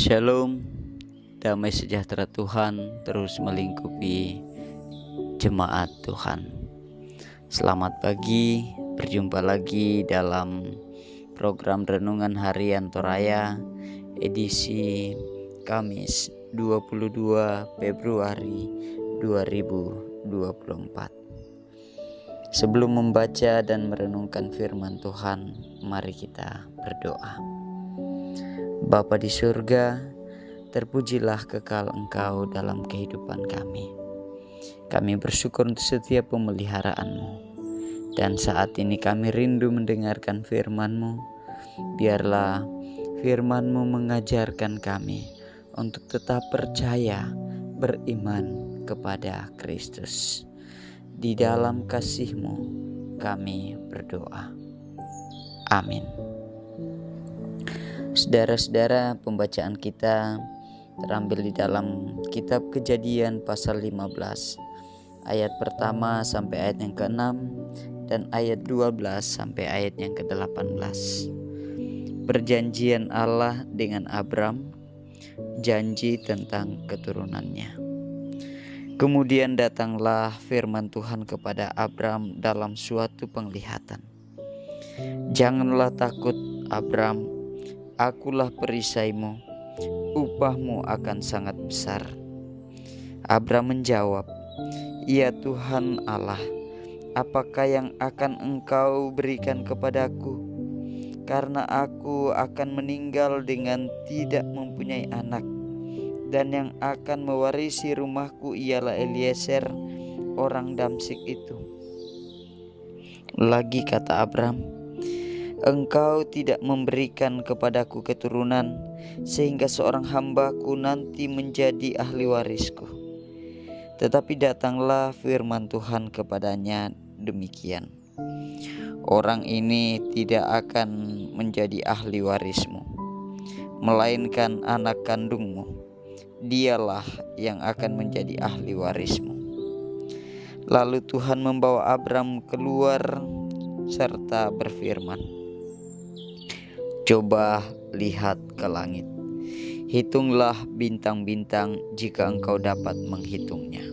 Shalom, damai sejahtera Tuhan terus melingkupi jemaat Tuhan. Selamat pagi, berjumpa lagi dalam program Renungan Harian Toraya edisi Kamis 22 Februari 2024. Sebelum membaca dan merenungkan firman Tuhan, mari kita berdoa. Bapa di surga, terpujilah kekal Engkau dalam kehidupan kami. Kami bersyukur untuk setiap pemeliharaan-Mu. Dan saat ini kami rindu mendengarkan firman-Mu. Biarlah firman-Mu mengajarkan kami untuk tetap percaya, beriman kepada Kristus. Di dalam kasih-Mu kami berdoa. Amin. Saudara-saudara, pembacaan kita terambil di dalam kitab Kejadian pasal 15 ayat pertama sampai ayat yang ke-6 dan ayat 12 sampai ayat yang ke-18. Perjanjian Allah dengan Abram, janji tentang keturunannya. Kemudian datanglah firman Tuhan kepada Abram dalam suatu penglihatan. Janganlah takut, Abram, akulah perisaimu, upahmu akan sangat besar. Abram menjawab, ya Tuhan Allah, apakah yang akan Engkau berikan kepadaku? Karena aku akan meninggal dengan tidak mempunyai anak, dan yang akan mewarisi rumahku ialah Eliezer, orang Damsyik itu. Lagi kata Abram, Engkau tidak memberikan kepadaku keturunan, sehingga seorang hambaku nanti menjadi ahli warisku. Tetapi datanglah firman Tuhan kepadanya demikian, orang ini tidak akan menjadi ahli warismu, melainkan anak kandungmu, dialah yang akan menjadi ahli warismu. Lalu Tuhan membawa Abram keluar serta berfirman, coba lihat ke langit, hitunglah bintang-bintang jika engkau dapat menghitungnya.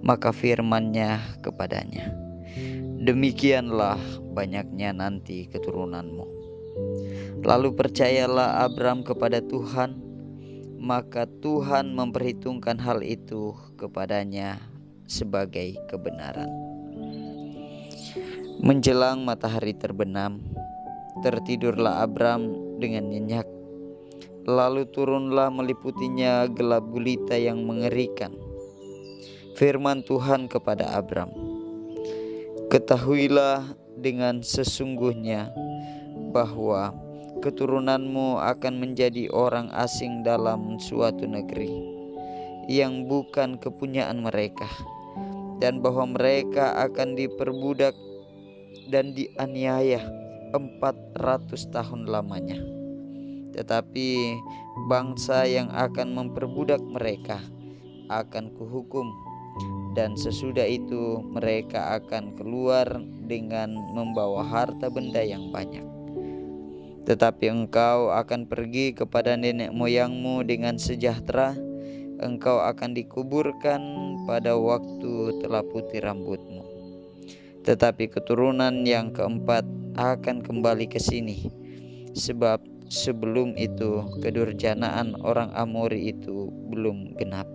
Maka firman-Nya kepadanya, demikianlah banyaknya nanti keturunanmu. Lalu percayalah Abram kepada Tuhan, maka Tuhan memperhitungkan hal itu kepadanya sebagai kebenaran. Menjelang matahari terbenam, tertidurlah Abram dengan nyenyak. Lalu turunlah meliputinya gelap gulita yang mengerikan. Firman Tuhan kepada Abram, ketahuilah dengan sesungguhnya bahwa keturunanmu akan menjadi orang asing dalam suatu negeri yang bukan kepunyaan mereka, dan bahwa mereka akan diperbudak dan dianiaya 400 tahun lamanya. Tetapi bangsa yang akan memperbudak mereka akan kuhukum, dan sesudah itu mereka akan keluar dengan membawa harta benda yang banyak. Tetapi engkau akan pergi kepada nenek moyangmu dengan sejahtera, engkau akan dikuburkan pada waktu telah putih rambutmu. Tetapi keturunan yang keempat akan kembali ke sini, sebab sebelum itu kedurjanaan orang Amori itu belum genap.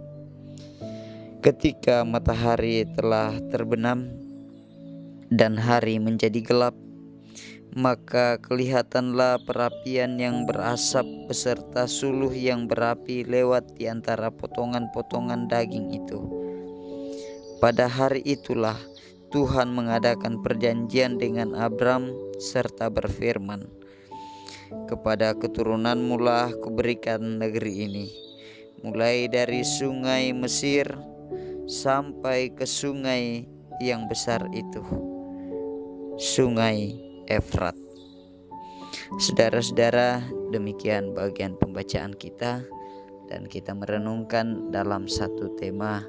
Ketika matahari telah terbenam dan hari menjadi gelap, maka kelihatanlah perapian yang berasap beserta suluh yang berapi lewat di antara potongan-potongan daging itu. Pada hari itulah Tuhan mengadakan perjanjian dengan Abram serta berfirman, kepada keturunanmu lah kuberikan negeri ini, mulai dari sungai Mesir sampai ke sungai yang besar itu, sungai Efrat. Saudara-saudara, demikian bagian pembacaan kita, dan kita merenungkan dalam satu tema,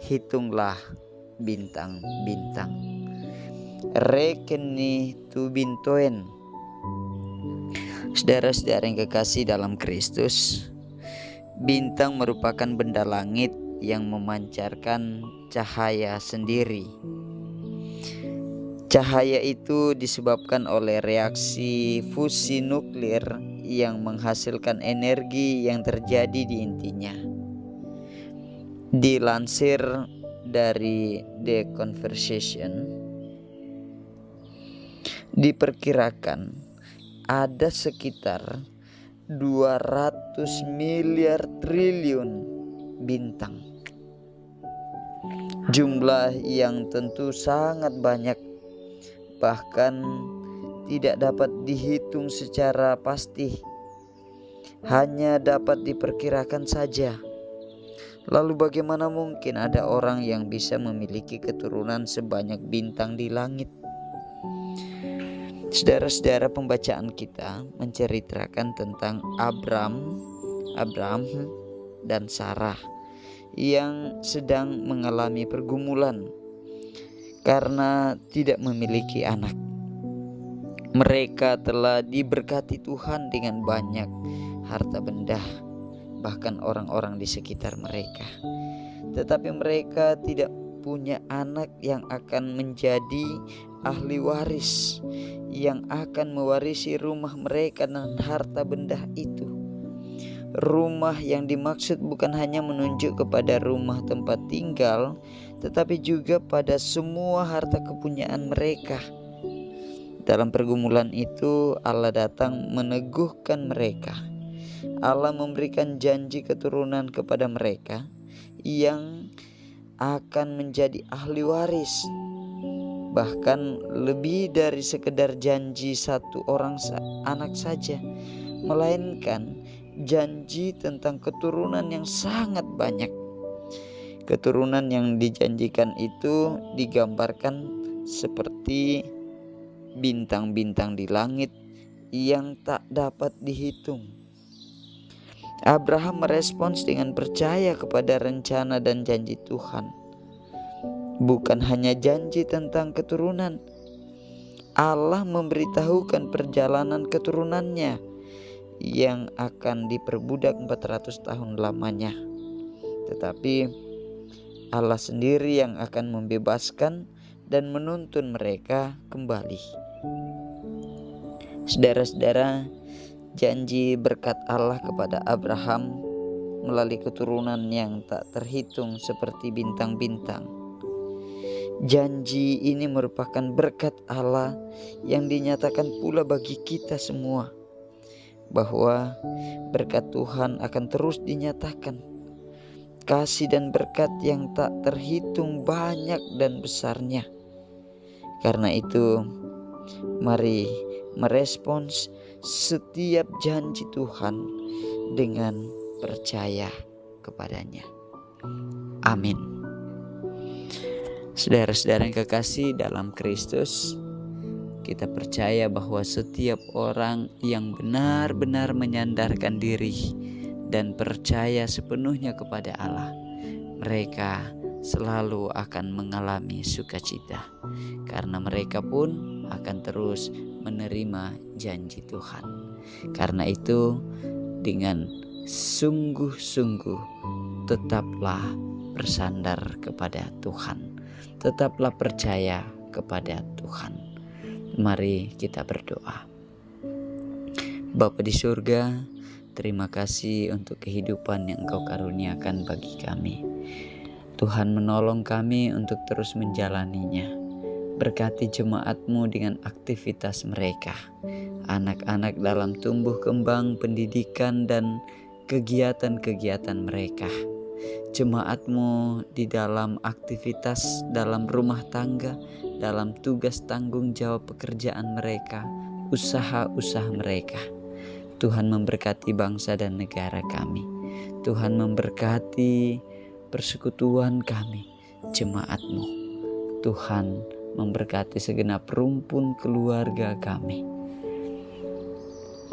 hitunglah bintang-bintang. Rekeni tu bintoen. Saudara-saudara yang kekasih dalam Kristus, bintang merupakan benda langit yang memancarkan cahaya sendiri. Cahaya itu disebabkan oleh reaksi fusi nuklir yang menghasilkan energi yang terjadi di intinya. Dilansir dari The Conversation, diperkirakan ada sekitar 200 miliar triliun bintang. Jumlah yang tentu sangat banyak, bahkan tidak dapat dihitung secara pasti, hanya dapat diperkirakan saja. Lalu bagaimana mungkin ada orang yang bisa memiliki keturunan sebanyak bintang di langit? Saudara-saudara, pembacaan kita menceritakan tentang Abraham dan Sarah yang sedang mengalami pergumulan karena tidak memiliki anak. Mereka telah diberkati Tuhan dengan banyak harta benda, bahkan orang-orang di sekitar mereka. Tetapi mereka tidak punya anak yang akan menjadi ahli waris, yang akan mewarisi rumah mereka dan harta benda itu. Rumah yang dimaksud bukan hanya menunjuk kepada rumah tempat tinggal, tetapi juga pada semua harta kepunyaan mereka. Dalam pergumulan itu, Allah datang meneguhkan mereka. Allah memberikan janji keturunan kepada mereka yang akan menjadi ahli waris. Bahkan lebih dari sekedar janji satu orang anak saja, melainkan janji tentang keturunan yang sangat banyak. Keturunan yang dijanjikan itu digambarkan seperti bintang-bintang di langit yang tak dapat dihitung. Abraham merespons dengan percaya kepada rencana dan janji Tuhan. Bukan hanya janji tentang keturunan, Allah memberitahukan perjalanan keturunannya yang akan diperbudak 400 tahun lamanya. Tetapi Allah sendiri yang akan membebaskan dan menuntun mereka kembali. Saudara-saudara, janji berkat Allah kepada Abraham melalui keturunan yang tak terhitung seperti bintang-bintang. Janji ini merupakan berkat Allah yang dinyatakan pula bagi kita semua, bahwa berkat Tuhan akan terus dinyatakan. Kasih dan berkat yang tak terhitung banyak dan besarnya. Karena itu, mari merespons setiap janji Tuhan dengan percaya kepadanya. Amin. Saudara-saudara yang kekasih dalam Kristus, kita percaya bahwa setiap orang yang benar-benar menyandarkan diri dan percaya sepenuhnya kepada Allah, mereka selalu akan mengalami sukacita, karena mereka pun akan terus menerima janji Tuhan. Karena itu, dengan sungguh-sungguh tetaplah bersandar kepada Tuhan, tetaplah percaya kepada Tuhan. Mari kita berdoa. Bapa di surga, terima kasih untuk kehidupan yang Engkau karuniakan bagi kami. Tuhan menolong kami untuk terus menjalaninya. Berkati jemaat-Mu dengan aktivitas mereka, anak-anak dalam tumbuh kembang pendidikan dan kegiatan-kegiatan mereka. Jemaat-Mu di dalam aktivitas dalam rumah tangga, dalam tugas tanggung jawab pekerjaan mereka, usaha-usaha mereka. Tuhan memberkati bangsa dan negara kami. Tuhan memberkati persekutuan kami, jemaat-Mu. Tuhan memberkati segenap rumpun keluarga kami.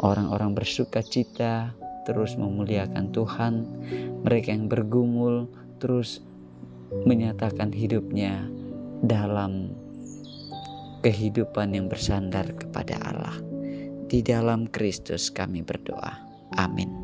Orang-orang bersukacita terus memuliakan Tuhan. Mereka yang bergumul terus menyatakan hidupnya dalam kehidupan yang bersandar kepada Allah. Di dalam Kristus kami berdoa. Amin.